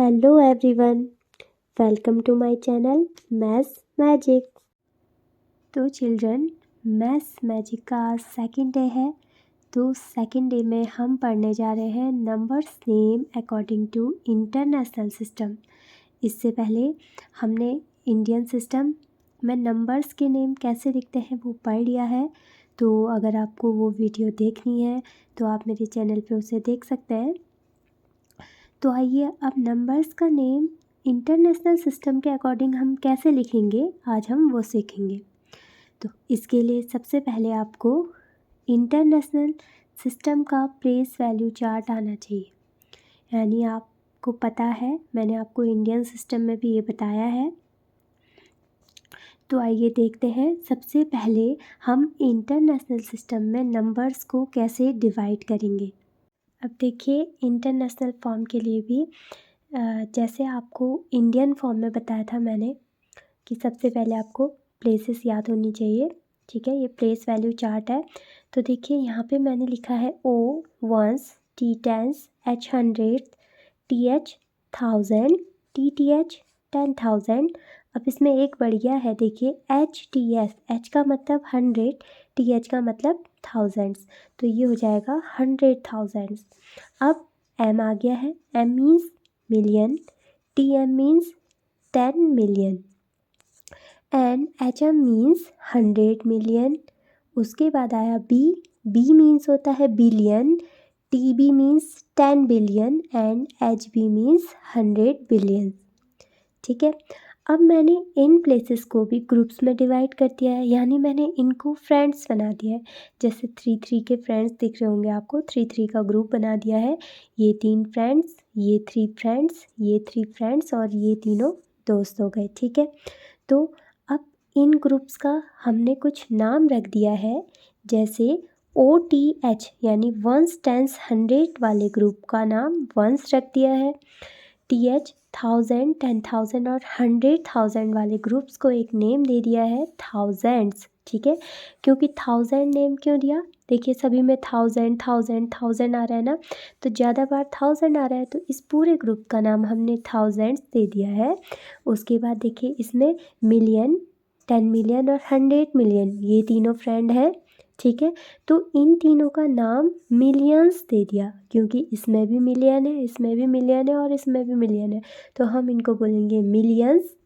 Hello everyone, welcome to my channel maths magic. तो children, maths magic का आज second day है। तो सेकंड डे में हम पढ़ने जा रहे हैं numbers name according to international system. इससे पहले हमने इंडियन सिस्टम में नंबर्स के नेम कैसे लिखते हैं वो पढ़ लिया है। तो अगर आपको वो वीडियो देखनी है तो आप मेरे चैनल पे उसे देख सकते हैं। तो आइए अब नंबर्स का नेम इंटरनेशनल सिस्टम के अकॉर्डिंग हम कैसे लिखेंगे, आज हम वो सीखेंगे। तो इसके लिए सबसे पहले आपको इंटरनेशनल सिस्टम का प्लेस वैल्यू चार्ट आना चाहिए। यानी आपको पता है, मैंने आपको इंडियन सिस्टम में भी ये बताया है। तो आइए देखते हैं, सबसे पहले हम इंटरनेशनल सिस्टम में नंबर्स को कैसे डिवाइड करेंगे। अब देखिए, इंटरनेशनल फॉर्म के लिए भी जैसे आपको इंडियन फॉर्म में बताया था मैंने कि सबसे पहले आपको प्लेसेस याद होनी चाहिए। ठीक है, ये प्लेस वैल्यू चार्ट है। तो देखिए यहाँ पे मैंने लिखा है O ones, T tens, H 100, TH 1000, TTH 10,000। अब इसमें एक बढ़ गया है, देखिए HTS, H का मतलब 100, TH का मतलब थाउजेंड्स, तो ये हो जाएगा 100,000। अब M आ गया है, M means million, TM means 10 million and HM means 100 million. उसके बाद आया B मीन्स होता है billion, TB means 10 billion and HB means 100 billion. ठीक है, अब मैंने इन प्लेसेस को भी ग्रुप्स में डिवाइड कर दिया है, यानी मैंने इनको फ्रेंड्स बना दिया है। जैसे 3 के फ्रेंड्स दिख रहे होंगे आपको, 3 का ग्रुप बना दिया है। ये 3 फ्रेंड्स, ये 3 फ्रेंड्स, ये 3 फ्रेंड्स और ये तीनों दोस्त हो गए। ठीक है, तो अब इन ग्रुप्स का हमने कुछ नाम रख दिया है, जैसे OTH यानी वंस टेंस 100 वाले ग्रुप का नाम वंस रख दिया है। TH 1000, 10,000 और 100,000 वाले ग्रुप्स को एक नेम दे दिया है थाउजेंड्स। ठीक है, क्योंकि 1000 नेम क्यों दिया, देखिए सभी में 1000 1000 1000 आ रहा है ना, तो ज़्यादा बार 1000 आ रहा है, तो इस पूरे ग्रुप का नाम हमने थाउजेंड्स दे दिया है। उसके बाद देखिए इसमें मिलियन, 10 मिलियन और 100 मिलियन, ये तीनों फ्रेंड हैं। ठीक है, तो इन तीनों का नाम मिलियंस दे दिया, क्योंकि इसमें भी मिलियन है, इसमें भी मिलियन है और इसमें भी मिलियन है, तो हम इनको बोलेंगे मिलियंस।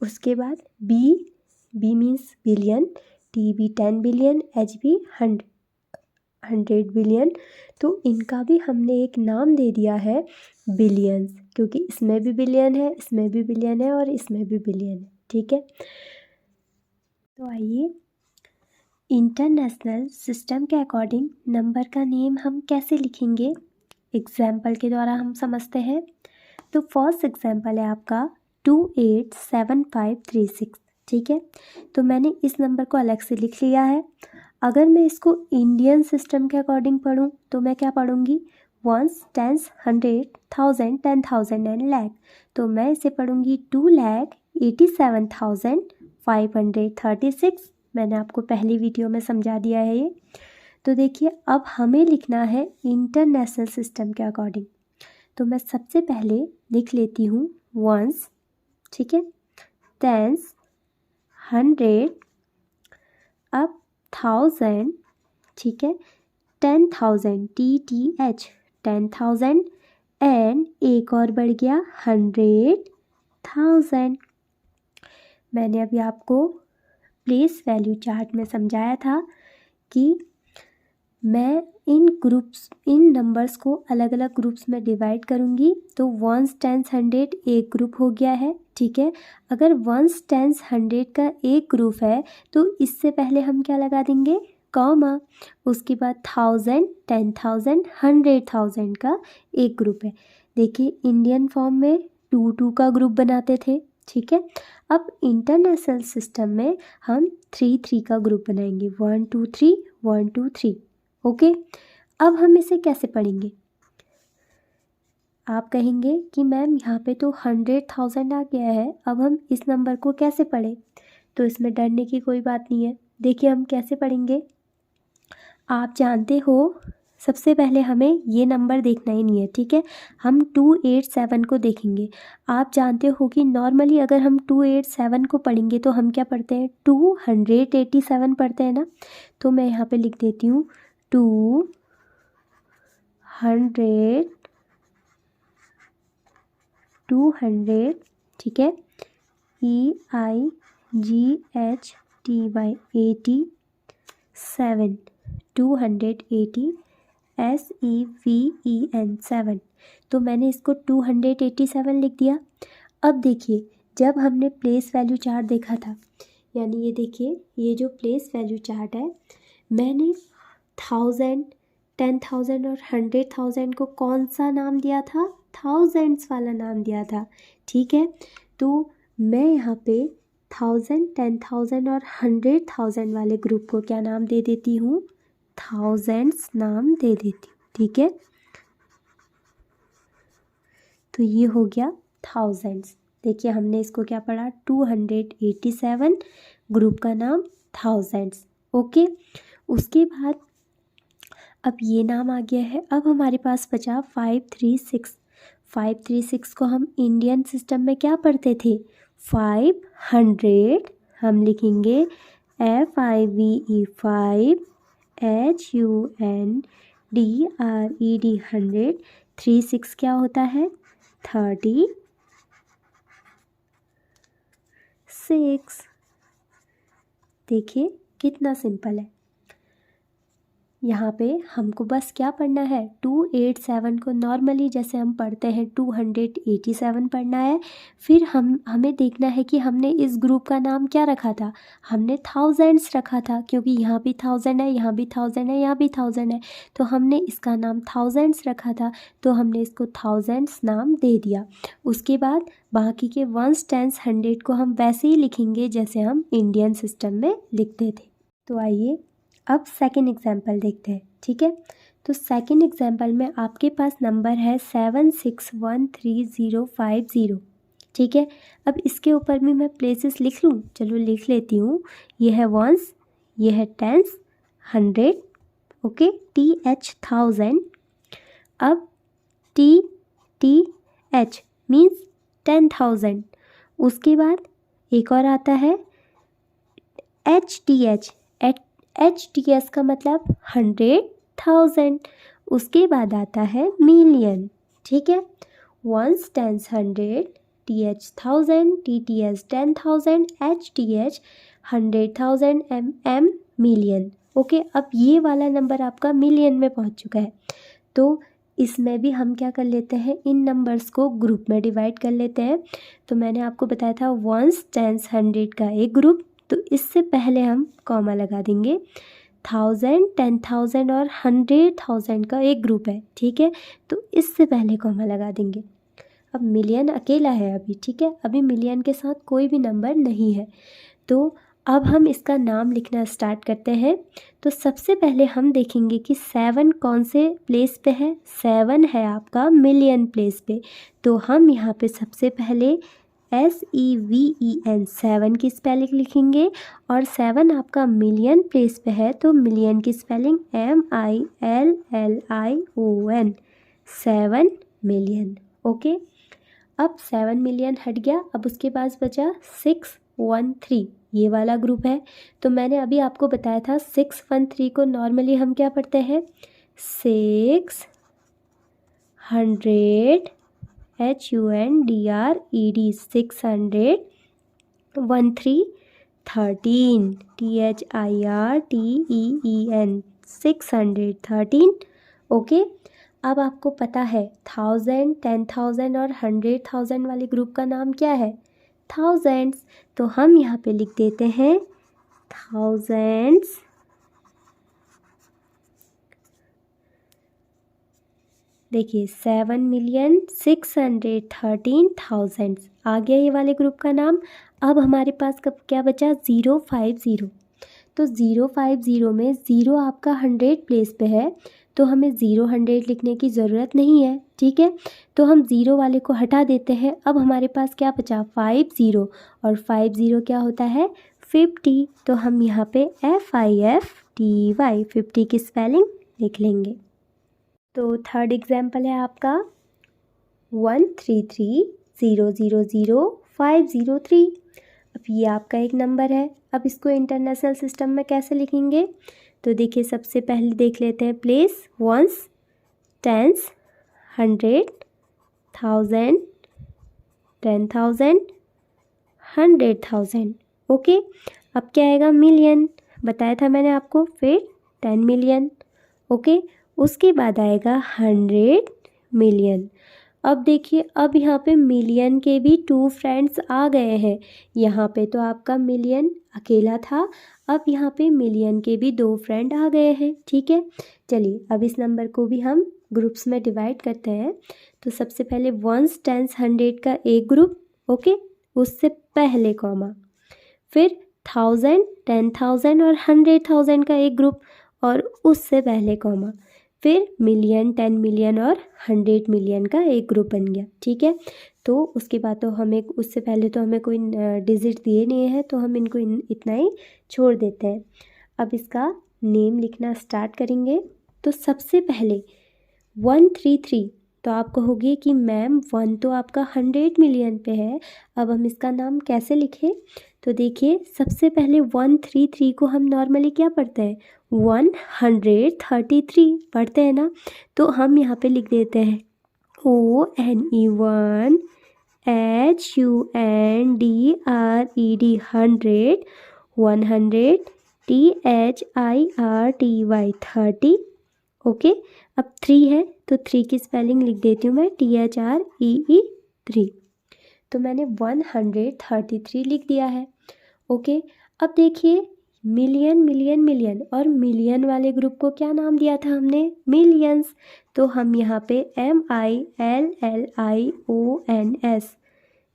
उसके बाद B means billion, TB 10 billion, HB 100 billion. तो इनका भी हमने एक नाम दे दिया है बिलियंस, क्योंकि इसमें भी बिलियन है, इसमें भी बिलियन है और इसमें भी बिलियन है। ठीक है, तो आइए इंटरनेशनल सिस्टम के अकॉर्डिंग नंबर का नेम हम कैसे लिखेंगे, एग्जाम्पल के द्वारा हम समझते हैं। तो फर्स्ट एग्जाम्पल है आपका 287536। ठीक है, तो मैंने इस नंबर को अलग से लिख लिया है। अगर मैं इसको इंडियन सिस्टम के अकॉर्डिंग पढ़ूँ तो मैं क्या पढ़ूँगी, वंस, टेंस, 100, 1000, 10,000 एंड लैख। तो मैं इसे पढ़ूँगी 2,87,536। मैंने आपको पहली वीडियो में समझा दिया है ये। तो देखिए अब हमें लिखना है इंटरनेशनल सिस्टम के अकॉर्डिंग। तो मैं सबसे पहले लिख लेती हूँ वंस, ठीक है, टेंस, 100, अब 1000, ठीक है, 10,000, TTH 10,000 एंड एक और बढ़ गया 100,000। मैंने अभी आपको प्लेस वैल्यू चार्ट में समझाया था कि मैं इन नंबर्स को अलग अलग ग्रुप्स में डिवाइड करूँगी। तो वंस, टेंस, 100 एक ग्रुप हो गया है। ठीक है, अगर वंस, टेंस, 100 का एक ग्रुप है तो इससे पहले हम क्या लगा देंगे, कॉमा। उसके बाद 1000, 10,000, 100,000 का एक ग्रुप है। देखिए इंडियन फॉर्म में 2 का ग्रुप बनाते थे। ठीक है, अब इंटरनेशनल सिस्टम में हम 3 का ग्रुप बनाएंगे, 1 2 3, 1 2 3। ओके, अब हम इसे कैसे पढ़ेंगे, आप कहेंगे कि मैम यहाँ पे तो 100,000 आ गया है, अब हम इस नंबर को कैसे पढ़ें। तो इसमें डरने की कोई बात नहीं है। देखिए हम कैसे पढ़ेंगे, आप जानते हो सबसे पहले हमें ये नंबर देखना ही नहीं है, ठीक है। हम 287 को देखेंगे। आप जानते हो कि नॉर्मली अगर हम 287 को पढ़ेंगे तो हम क्या पढ़ते हैं, 287 पढ़ते हैं ना। तो मैं यहाँ पे लिख देती हूँ 200, ठीक है, EIGHTY 87, 280 SEVEN 7। तो मैंने इसको 287 लिख दिया। अब देखिए, जब हमने प्लेस वैल्यू चार्ट देखा था, यानी ये देखिए, ये जो प्लेस वैल्यू चार्ट है, मैंने 1000, 10,000 और 100,000 को कौन सा नाम दिया था, थाउजेंड्स वाला नाम दिया था, ठीक है। तो मैं यहाँ पे 1000, 10,000 और 100,000 वाले ग्रुप को क्या नाम दे देती हूँ, थाउजेंड्स नाम दे देती हूँ, ठीक है। तो ये हो गया थाउजेंड्स। देखिए हमने इसको क्या पढ़ा, 287, ग्रुप का नाम थाउजेंड्स, ओके। उसके बाद अब ये नाम आ गया है। अब हमारे पास बचा 536। 536 को हम इंडियन सिस्टम में क्या पढ़ते थे, 500। हम लिखेंगे FIVE 5, HUNDRED 100। 36 क्या होता है, 36। देखिए कितना सिंपल है। यहाँ पे हमको बस क्या पढ़ना है, 287 को नॉर्मली जैसे हम पढ़ते हैं 287 पढ़ना है। फिर हमें देखना है कि हमने इस ग्रुप का नाम क्या रखा था, हमने थाउजेंड्स रखा था, क्योंकि यहाँ भी 1000 है, यहाँ भी 1000 है, यहाँ भी 1000 है, तो हमने इसका नाम थाउजेंड्स रखा था, तो हमने इसको थाउजेंड्स नाम दे दिया। उसके बाद बाकी के 1s, 10s, 100 को हम वैसे ही लिखेंगे जैसे हम इंडियन सिस्टम में लिखते थे। तो आइए अब सेकेंड एग्जाम्पल देखते हैं, ठीक है। तो सेकेंड एग्जाम्पल में आपके पास नंबर है 761350, ठीक है। अब इसके ऊपर भी मैं प्लेसेस लिख लूँ, चलो लिख लेती हूँ। ये है 1s, ये है 10s, 100, ओके, TH 1000। अब TH मीन्स 10,000। उसके बाद एक और आता है HTS का मतलब 100,000। उसके बाद आता है मिलियन, ठीक है। 1s, 10s, 100, TH 1000, TTS 10,000, HTH 100,000, MM million, okay. अब ये वाला नंबर आपका मिलियन में पहुंच चुका है। तो इसमें भी हम क्या कर लेते हैं, इन नंबर्स को ग्रुप में डिवाइड कर लेते हैं। तो मैंने आपको बताया था 1s, 10s, 100 का एक ग्रुप, तो इससे पहले हम कॉमा लगा देंगे। 1000, 10,000 और 100,000 का एक ग्रुप है, ठीक है, तो इससे पहले कॉमा लगा देंगे। अब मिलियन अकेला है अभी, ठीक है, अभी मिलियन के साथ कोई भी नंबर नहीं है। तो अब हम इसका नाम लिखना स्टार्ट करते हैं। तो सबसे पहले हम देखेंगे कि 7 कौन से प्लेस पे है। 7 है आपका मिलियन प्लेस पे, तो हम यहाँ पे सबसे पहले SEVEN 7 की स्पेलिंग लिखेंगे, और 7 आपका मिलियन प्लेस पे है, तो मिलियन की स्पेलिंग MILLION, 7 मिलियन, ओके। अब 7 मिलियन हट गया। अब उसके पास बचा 613, ये वाला ग्रुप है। तो मैंने अभी आपको बताया था 613 को नॉर्मली हम क्या पढ़ते हैं, 600, HUNDRED 600, 13, 13, THIRTEEN 613, ओके। अब आपको पता है 1000, 10,000 और 100,000 वाले ग्रुप का नाम क्या है, थाउजेंड्स। तो हम यहाँ पे लिख देते हैं थाउजेंड्स। देखिए 7,613,000 आ गया ये वाले ग्रुप का नाम। अब हमारे पास कब क्या बचा, 050। तो 050 में 0 आपका 100 प्लेस पे है, तो हमें 0 लिखने की ज़रूरत नहीं है, ठीक है। तो हम 0 वाले को हटा देते हैं। अब हमारे पास क्या बचा, 50, और 50 क्या होता है, 50। तो हम यहाँ पे FIFTY 50 की स्पेलिंग लिख लेंगे, तो थर्ड एग्जाम्पल है आपका 133000503। अब ये आपका एक नंबर है। अब इसको इंटरनेशनल सिस्टम में कैसे लिखेंगे? तो देखिए, सबसे पहले देख लेते हैं। Place once, tense, 100, 1000, 10,000, 100,000। ओके, अब क्या आएगा? मिलियन, बताया था मैंने आपको। फिर 10 मिलियन। ओके, उसके बाद आएगा 100 मिलियन। अब देखिए, अब यहाँ पे मिलियन के भी 2 फ्रेंड्स आ गए हैं। यहाँ पे तो आपका मिलियन अकेला था, अब यहाँ पे मिलियन के भी 2 फ्रेंड आ गए हैं। ठीक है, चलिए अब इस नंबर को भी हम ग्रुप्स में डिवाइड करते हैं। तो सबसे पहले वंस, टेंस, 100 का एक ग्रुप। ओके, उससे पहले कॉमा, फिर 1000, 10,000 और 100,000 का एक ग्रुप, और उससे पहले कॉमा, फिर मिलियन, 10 मिलियन और 100 मिलियन का एक ग्रुप बन गया। ठीक है, तो उसके बाद तो हमें, उससे पहले तो हमें कोई डिजिट दिए नहीं है, तो हम इनको इतना ही छोड़ देते हैं। अब इसका नेम लिखना स्टार्ट करेंगे। तो सबसे पहले 133, तो आप कहोगे कि मैम 1 तो आपका 100 मिलियन पे है, अब हम इसका नाम कैसे लिखें? तो देखिए, सबसे पहले 133 को हम नॉर्मली क्या पढ़ते हैं? 133 पढ़ते हैं ना। तो हम यहाँ पे लिख देते हैं ONE1 HUNDRED 100, 100 THIRTY 30। ओके, अब 3 है तो 3 की स्पेलिंग लिख देती हूँ मैं, THREE 3। तो मैंने 133 लिख दिया है। ओके, अब देखिए, मिलियन, मिलियन, मिलियन, और मिलियन वाले ग्रुप को क्या नाम दिया था हमने? मिलियंस। तो हम यहाँ पे MILLIONS,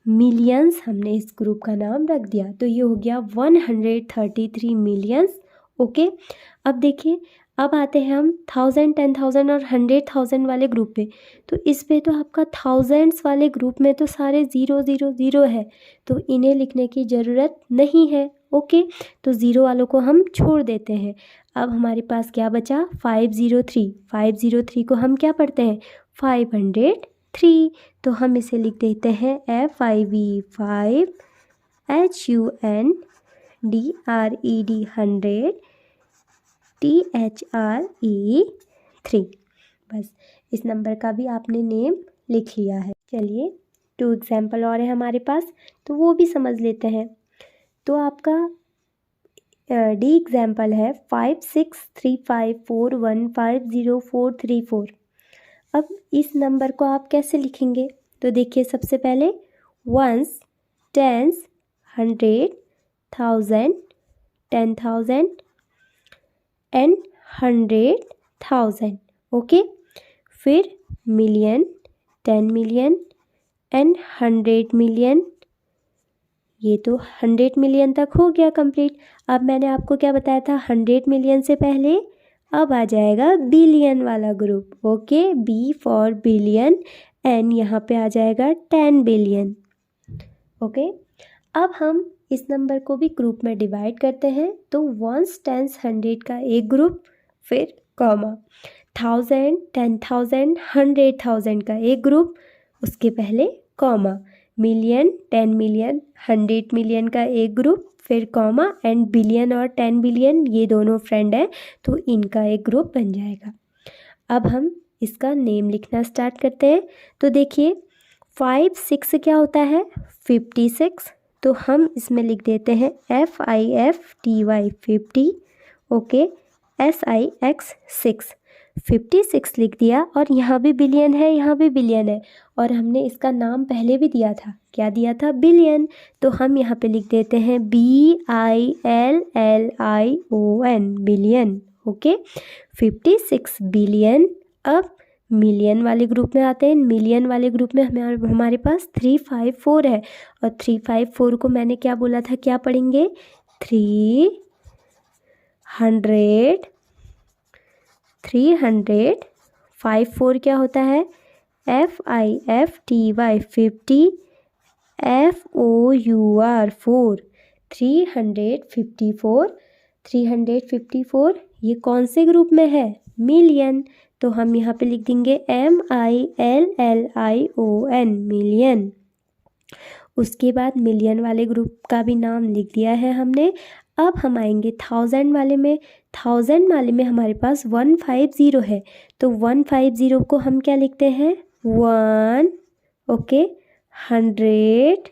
मिलियंस, हमने इस ग्रुप का नाम रख दिया। तो ये हो गया 133 मिलियंस। ओके, अब देखिए, अब आते हैं हम 1000, 10,000 और 100,000 वाले ग्रुप पे। तो इस पे तो आपका थाउजेंड्स वाले ग्रुप में तो सारे 0 0 0 है, तो इन्हें लिखने की ज़रूरत नहीं है। ओके, तो 0 वालों को हम छोड़ देते हैं। अब हमारे पास क्या बचा? 503। 503 को हम क्या पढ़ते हैं? 503। तो हम इसे लिख देते हैं FIV 5 HUNDRED 100 THRE 3। बस, इस नंबर का भी आपने नेम लिख लिया है। चलिए, 2 एग्जाम्पल और है हमारे पास, तो वो भी समझ लेते हैं। तो आपका डी एग्जाम्पल है 563541504434। अब इस नंबर को आप कैसे लिखेंगे? तो देखिए, सबसे पहले वंस, टेंस, 100, 1000, 10,000 एंड 100,000। ओके, फिर मिलियन, 10 मिलियन एंड 100 मिलियन। ये तो 100 मिलियन तक हो गया कंप्लीट। अब मैंने आपको क्या बताया था? 100 मिलियन से पहले अब आ जाएगा बिलियन वाला group. Okay, B for billion, N यहाँ पे आ जाएगा 10 बिलियन। ओके, अब हम इस नंबर को भी ग्रुप में डिवाइड करते हैं। तो वंस, टेंस, 100 का एक ग्रुप, फिर कॉमा, 1000, 10,000, 100,000 का एक ग्रुप, उसके पहले कॉमा, मिलियन, 10 मिलियन, 100 मिलियन का एक ग्रुप, फिर कॉमा, एंड बिलियन और 10 बिलियन ये दोनों फ्रेंड हैं, तो इनका एक ग्रुप बन जाएगा। अब हम इसका नेम लिखना स्टार्ट करते हैं। तो देखिए, 5 6 क्या होता है? 56। तो हम इसमें लिख देते हैं FIFTY 50। ओके, SIX 6, 56 लिख दिया। और यहाँ भी बिलियन है, यहाँ भी बिलियन है, और हमने इसका नाम पहले भी दिया था। क्या दिया था? बिलियन। तो हम यहाँ पे लिख देते हैं BILLION, बिलियन। Okay, 56 billion. अब मिलियन वाले ग्रुप में आते हैं। मिलियन वाले ग्रुप में हमारे पास 354 है, और 354 को मैंने क्या बोला था? क्या पढ़ेंगे? 300, 54 क्या होता है? FIFTY 50 FOUR 4, 354। 354 ये कौन से ग्रुप में है? मिलियन। तो हम यहाँ पे लिख देंगे MILLION, मिलियन। उसके बाद मिलियन वाले ग्रुप का भी नाम लिख दिया है हमने। अब हम आएंगे थाउजेंड वाले में। थाउजेंड वाले में हमारे पास 150 है, तो 150 को हम क्या लिखते हैं, 1, ओके, 100,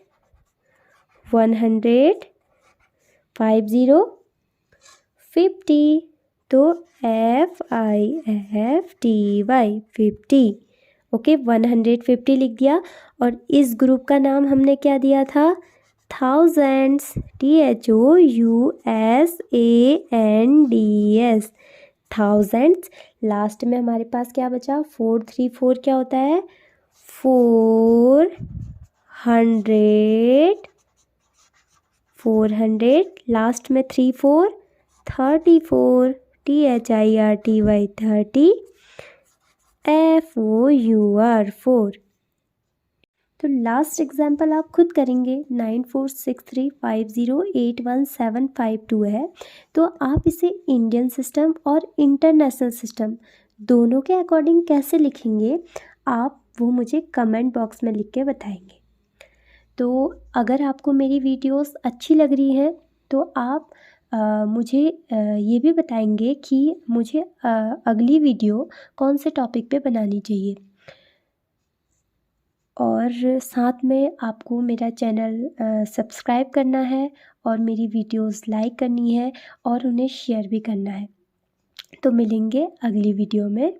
100, 50, 50, तो FIFTY, 50, ओके, 150 लिख दिया। और इस ग्रुप का नाम हमने क्या दिया था, थाउजेंड्स, THOUSANDS, थाउजेंड्स। लास्ट में हमारे पास क्या बचा, 434 क्या होता है, 400, 400, लास्ट में 34, 34, THIRTY, 30, FOUR, 4। तो लास्ट एग्जाम्पल आप खुद करेंगे, 9463508175 है। तो आप इसे इंडियन सिस्टम और इंटरनेशनल सिस्टम दोनों के अकॉर्डिंग कैसे लिखेंगे, आप वो मुझे कमेंट बॉक्स में लिख के बताएंगे। तो अगर आपको मेरी वीडियोस अच्छी लग रही हैं तो आप मुझे ये भी बताएंगे कि मुझे अगली वीडियो कौन से टॉपिक पे बनानी चाहिए। और साथ में आपको मेरा चैनल सब्सक्राइब करना है और मेरी वीडियोस लाइक करनी है और उन्हें शेयर भी करना है। तो मिलेंगे अगली वीडियो में।